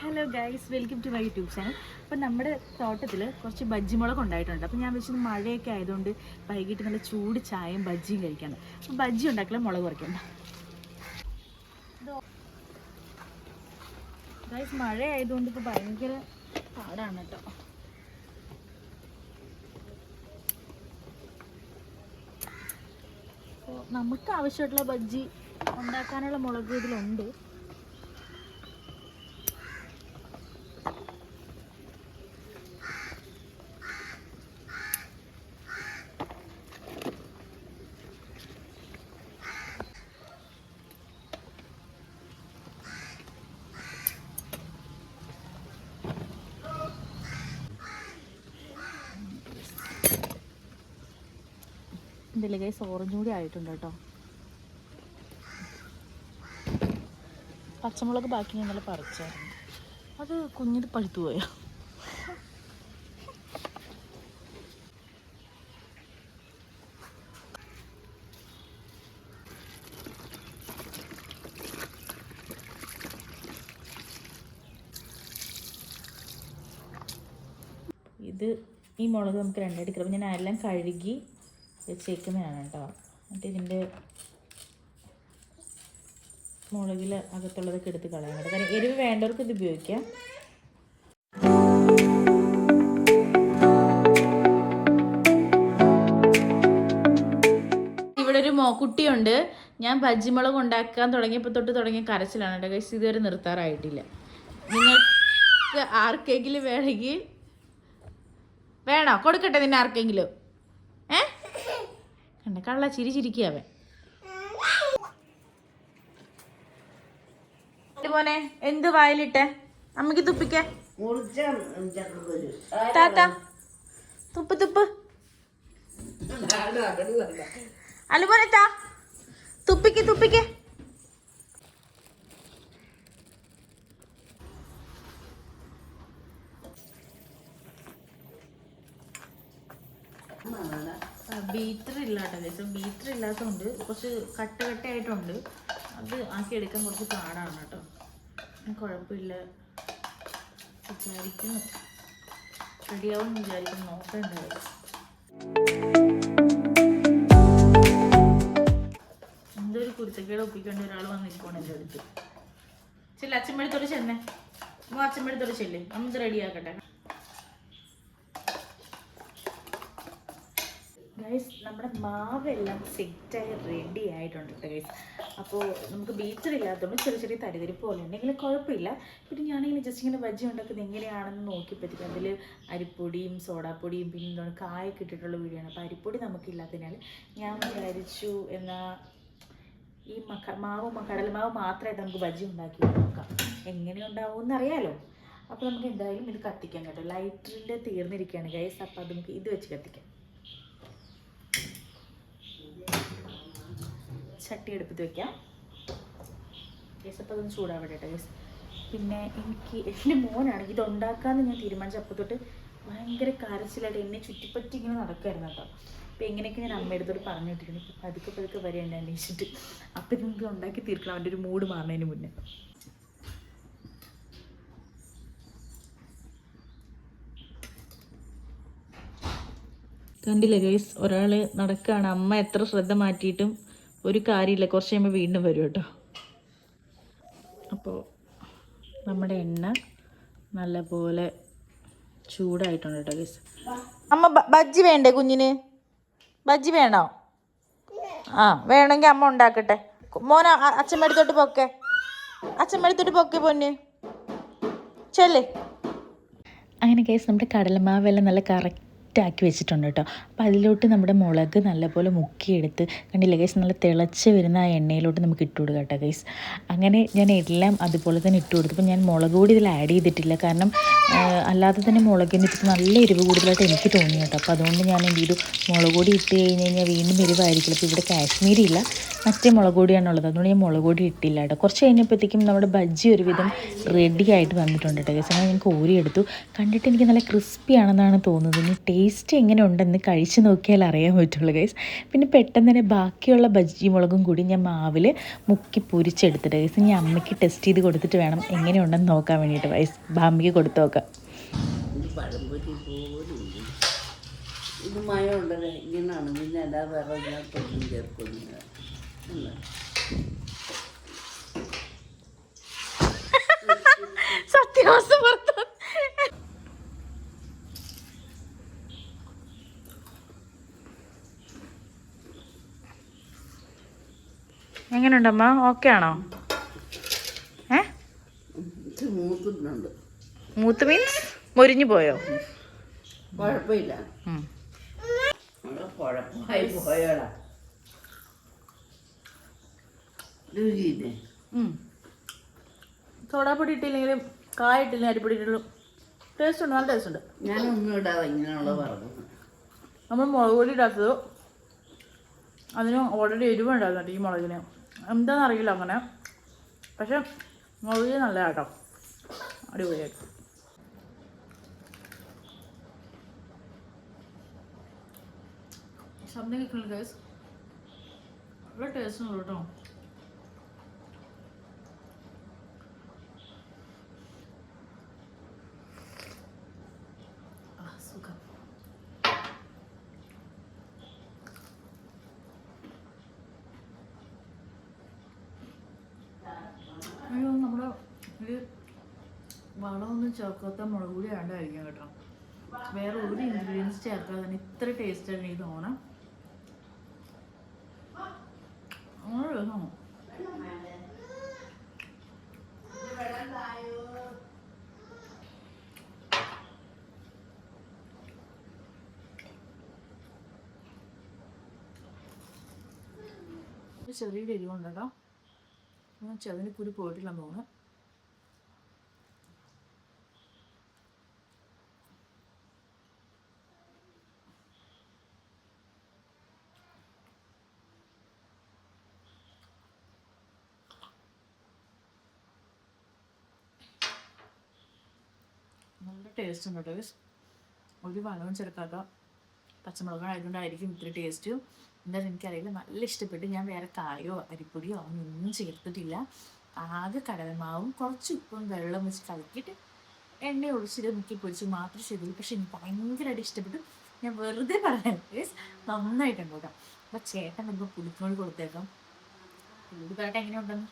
Hello guys, welcome to my YouTube channel. അപ്പോൾ നമ്മുടെ തോട്ടത്തിൽ കുറച്ച് ബജ്ജിമുളക് ഉണ്ടായിട്ടുണ്ട്. അപ്പോൾ ഞാൻ വെച്ചത് മഴയൊക്കെ ആയതുകൊണ്ട് വൈകിട്ട് നല്ല ചൂട് ചായയും ബജ്ജിയും കഴിക്കാണ്. അപ്പോൾ ബജ്ജി ഉണ്ടാക്കല മുളക് കുറയ്ക്കണ്ട ഗൈസ്. മഴ ആയതുകൊണ്ട് ഇപ്പോൾ ഭയങ്കര പാടാണ് കേട്ടോ. അപ്പോൾ നമുക്ക് ആവശ്യമായിട്ടുള്ള ബജ്ജി ഉണ്ടാക്കാനുള്ള മുളക് ഇതിലുണ്ട്. ഇതിൽ ഗൈസ് ഓറഞ്ച് കൂടി ആയിട്ടുണ്ട് കേട്ടോ. പച്ചമുളക് ബാക്കി ഞാൻ നല്ല പറിച്ചായിരുന്നു, അത് കുഞ്ഞിത് പഴുത്തു പോയോ. ഇത് ഈ മുളക് നമുക്ക് രണ്ടായിട്ട് കിട്ടും. ഞാൻ എല്ലാം കഴുകി വെച്ചേക്കുന്നതാണ് കേട്ടോ. എന്നിട്ട് ഇതിൻ്റെ മുളകിൽ അകത്തുള്ളതൊക്കെ എടുത്ത് കളയാൻ കേട്ടോ. കാരണം എരിവ് വേണ്ടവർക്ക് ഇത് ഉപയോഗിക്കാം. ഇവിടെ ഒരു കുട്ടിയുണ്ട്. ഞാൻ ബജ്ജിമുളക് ഉണ്ടാക്കാൻ തുടങ്ങിയപ്പോൾ തൊട്ട് തുടങ്ങിയ കരച്ചിലാണ് കേട്ടോ ഗൈസ്. ഇതുവരെ നിർത്താറായിട്ടില്ല. നിങ്ങൾക്ക് ആർക്കെങ്കിലും വേണമെങ്കിൽ വേണോ കൊടുക്കട്ടെ നിന്നെ ആർക്കെങ്കിലും? കണ്ട കള്ള ചിരിച്ചിരിക്കാവൻ. മോനെ എന്ത് വായിലിട്ടെ? അമ്മക്ക് തുപ്പിക്ക. താത്ത തുപ്പ് തുപ്പ്. അലുമോനെ താ തുപ്പിക്ക് തുപ്പിക്ക്. ബീറ്റർ ഇല്ല കേട്ടോ. ബീറ്റർ ഇല്ലാത്തതുകൊണ്ട് കുറച്ച് കട്ടയായിട്ടുണ്ട്. അത് ആക്കിയെടുക്കാൻ കുറച്ച് പാടാണ് കേട്ടോ. കുഴപ്പമില്ല വിചാരിക്കുന്നു, റെഡിയാവും വിചാരിക്കുന്നു. നോക്കണ്ടാവും. എന്തൊരു കുരുത്തക്കേട് ഒപ്പിക്കേണ്ട ഒരാൾ വന്നിരിക്കണം എൻ്റെ അടുത്ത്. ചെല്ല് അച്ഛമ്മടുത്തോട് ചെന്നെ. അച്ഛമ്മടുത്തോട് ചെല്ല്, നമുക്ക് റെഡിയാക്കട്ടെ. ഗൈസ് നമ്മുടെ മാവെല്ലാം സെറ്റായി റെഡി ആയിട്ടുണ്ട് കേട്ടോ ഗൈസ്. അപ്പോൾ നമുക്ക് ബീറ്റർ ഇല്ലാത്തതുകൊണ്ട് ചെറിയ ചെറിയ തരിതരിപ്പ് പോലെ ഉണ്ടെങ്കിലും കുഴപ്പമില്ല. പിന്നെ ഞാനിങ്ങനെ ജസ്റ്റ് ഇങ്ങനെ ബജ്ജി ഉണ്ടാക്കുന്നത് എങ്ങനെയാണെന്ന് നോക്കിയപ്പോഴത്തേക്കും അതിൽ അരിപ്പൊടിയും സോഡാപ്പൊടിയും പിന്നെ എന്താണ് കായൊക്കെ ഇട്ടിട്ടുള്ള വീഡിയോയാണ്. അപ്പോൾ അരിപ്പൊടി നമുക്കില്ലാത്തതിനാൽ ഞാൻ വിചാരിച്ചു എന്നാൽ ഈ കടലമാവ് മാത്രമായിട്ട് നമുക്ക് ബജ്ജി ഉണ്ടാക്കി നോക്കാം. എങ്ങനെ ഉണ്ടാവുമെന്ന് അറിയാമല്ലോ. അപ്പോൾ നമുക്ക് എന്തായാലും ഇത് കത്തിക്കാം കേട്ടോ. ലൈറ്ററിൻ്റെ തീർന്നിരിക്കുകയാണ് ഗൈസ്. അപ്പോൾ അത് നമുക്ക് ഇത് വെച്ച് കത്തിക്കാം. ചട്ടി എടുപ്പത്ത് വെക്കാം ഗൈസ്. അപ്പോൾ അതൊന്ന് ചൂടാവട്ടെ കേട്ടോ ഗൈസ്. പിന്നെ എനിക്ക് എൻ്റെ മോനാണെങ്കിൽ ഇത് ഉണ്ടാക്കാമെന്ന് ഞാൻ തീരുമാനിച്ച അപ്പോൾ തൊട്ട് ഭയങ്കര കരച്ചിലായിട്ട് എന്നെ ചുറ്റിപ്പറ്റി ഇങ്ങനെ നടക്കുമായിരുന്നു കേട്ടോ. അപ്പോൾ എങ്ങനെയൊക്കെ ഞാൻ അമ്മയുടെ പറഞ്ഞിട്ടിരുന്നു. ഇപ്പോൾ പതുക്കെ വരെയുണ്ട് അന്വേഷിച്ചിട്ട്. അപ്പോൾ ഇത് നമുക്ക് ഉണ്ടാക്കി തീർക്കണം അവൻ്റെ ഒരു മൂഡ് മാറുന്നതിന് മുന്നേ. കണ്ടില്ലേ ഗൈസ്, ഒരാൾ നടക്കുകയാണ്. അമ്മ എത്ര ശ്രദ്ധ മാറ്റിയിട്ടും ഒരു കാര്യമില്ല. കുറച്ച് കഴിയുമ്പോൾ വീണ്ടും വരും കേട്ടോ. അപ്പോൾ നമ്മുടെ എണ്ണ നല്ലപോലെ ചൂടായിട്ടുണ്ട് കേട്ടോ ഗൈസ്. അമ്മ ബജ്ജി വേണ്ടേ കുഞ്ഞിന്? ബജ്ജി വേണോ? ആ വേണമെങ്കിൽ അമ്മ ഉണ്ടാക്കട്ടെ. മോന അച്ഛമ്മടുത്തോട്ട് പൊക്കെ, അച്ഛമ്മടുത്തോട്ട് പൊക്കെ പൊന്ന് ചെല്ലേ. അങ്ങനെ ഗൈസ് നമ്മുടെ കടലമാവെല്ലാം നല്ല കറക്റ്റാക്കി വെച്ചിട്ടുണ്ട് കേട്ടോ. അപ്പോൾ അതിലോട്ട് നമ്മുടെ മുളക് നല്ലപോലെ മുക്കിയെടുത്ത് കണ്ടില്ലേ ഗൈസ്, നല്ല തിളച്ച് വരുന്ന ആ എണ്ണയിലോട്ട് നമുക്ക് ഇട്ട് കൊടുക്കാം കേട്ടോ ഗൈസ്. അങ്ങനെ ഞാൻ എല്ലാം അതുപോലെ തന്നെ ഇട്ട് കൊടുത്തു. അപ്പോൾ ഞാൻ മുളക് പൊടി ഇതിൽ ആഡ് ചെയ്തിട്ടില്ല. കാരണം അല്ലാതെ തന്നെ മുളകിന് ഇട്ടിട്ട് നല്ല എരിവ് കൂടുതലായിട്ട് എനിക്ക് തോന്നി കേട്ടോ. അപ്പോൾ അതുകൊണ്ട് ഞാൻ എന്ത് ചെയ്തു, മുളക് പൊടി ഇട്ട് കഴിഞ്ഞ് കഴിഞ്ഞാൽ വീണ്ടും എരിവായിരിക്കില്ല. അപ്പോൾ ഇവിടെ കാശ്മീരി ഇല്ല, മറ്റേ മുളക് പൊടിയാണുള്ളത്. അതുകൊണ്ട് ഞാൻ മുളക് പൊടി ഇട്ടില്ല കേട്ടോ. കുറച്ച് കഴിഞ്ഞപ്പോഴത്തേക്കും നമ്മുടെ ബജ്ജി ഒരുവിധം റെഡി ആയിട്ട് വന്നിട്ടുണ്ട് കേട്ടോ ഗൈസ്. അങ്ങനെ ഞാൻ കോരിയെടുത്തു. കണ്ടിട്ട് എനിക്ക് നല്ല ക്രിസ്പി ആണെന്നാണ് തോന്നുന്നത്. ഇനി ടേസ്റ്റ് എങ്ങനെ ഉണ്ടെന്ന് കഴിച്ച് നോക്കിയാൽ അറിയാൻ പറ്റുള്ളൂ ഗൈസ്. പിന്നെ പെട്ടെന്ന് തന്നെ ബാക്കിയുള്ള ബജ്ജി മുളകും കൂടി ഞാൻ മാവിൽ മുക്കി പൊരിച്ചെടുത്തിട്ട് ഗൈസ്. ഇനി അമ്മയ്ക്ക് ടെസ്റ്റ് ചെയ്ത് കൊടുത്തിട്ട് വേണം എങ്ങനെയുണ്ടെന്ന് നോക്കാൻ വേണ്ടിയിട്ട് ഗൈസ്. അമ്മയ്ക്ക് കൊടുത്തു നോക്കാം. പഴംപൊരി പോലും ഇത് മയം ഉണ്ടല്ലോ, ഇങ്ങനെയാണ്. പിന്നെ അല്ലാതെ വേറെ ഇതിനകത്തൊന്നും ചേർക്കുന്നില്ല. സത്യാവസ്ഥ പുറത്ത് എങ്ങനെയുണ്ടമ്മ? ഓക്കെ ആണോ? മൂത്തുന്നുണ്ട്. മൂത്ത് മീൻസ് മൊരിഞ്ഞു പോയോ? കുഴപ്പമില്ല, കുഴപ്പമായി പോയോടാ. രുചിയില്ലേ? സോഡാപ്പൊടി ഇട്ടില്ലെങ്കിലും കായ ഇട്ടില്ലെങ്കിൽ അരിപ്പൊടി ഇട്ടുള്ളൂ ടേസ്റ്റ് ഉണ്ട്, നല്ല ടേസ്റ്റ് ഉണ്ട്. ഞാനൊന്നും ഇടാതെ ഇങ്ങനെയുള്ള പറഞ്ഞു. നമ്മൾ മുളക് പൊടി ഇടാത്തത് അതിന് ഓൾറെഡി എരിവുണ്ടായിരുന്നു ഈ മുളകിന്. എന്താണെന്ന് അറിയില്ല അങ്ങനെ, പക്ഷെ മുളക് നല്ല കേട്ടോ, അടിപൊളിയായിട്ട്. ശബ്ദം കേൾക്കുന്നില്ല ഗൈസ്, നല്ല ടേസ്റ്റ് ഉണ്ട് കേട്ടോ. സുഖം. അയ്യോ, നമ്മുടെ ഒരു വളമൊന്നും ചേർക്കാത്ത മുളക് പൊടി ആണ്ടായിരിക്കും കേട്ടോ. വേറെ ഒരു ഇൻഗ്രീഡിയൻസ് ചേർക്കാതെ തന്നെ ഇത്ര ടേസ്റ്റാണ് എനിക്ക് തോന്നണം. അങ്ങനെ രസമാണ്. ചെറിയ എരിവുണ്ട് കേട്ടോ. ചെറുതിന് കുരു പോയിട്ടില്ലെന്ന് തോന്നുന്നു. നല്ല ടേസ്റ്റ് ഉണ്ട് കേട്ടോ. ഒരു വളവും ചേർക്കാത്ത പച്ചമുളകായതുകൊണ്ടായിരിക്കും ഇത്തിരി ടേസ്റ്റ്. എന്തായാലും എനിക്കറിയില്ല, നല്ല ഇഷ്ടപ്പെട്ട്. ഞാൻ വേറെ കായോ അരിപ്പൊടിയോ ഒന്നും ചേർത്തിട്ടില്ല. ആകെ കടലമാവും കുറച്ച് ഉപ്പും വെള്ളം വെച്ച് കലക്കിയിട്ട് എണ്ണ ഒഴിച്ചിട്ട് മുക്കി പൊരിച്ച് മാത്രം ചെയ്തുള്ളൂ. പക്ഷെ എനിക്ക് ഭയങ്കരമായിട്ട് ഇഷ്ടപ്പെട്ടു. ഞാൻ വെറുതെ പറയാൻ നന്നായിട്ടുണ്ട് കേട്ടോ. അപ്പോൾ ചേട്ടൻ വരുമ്പോൾ പുളിക്കോട് കൊടുത്തേക്കാം. പുള്ളി പറയട്ടെ എങ്ങനെയുണ്ടെന്ന്.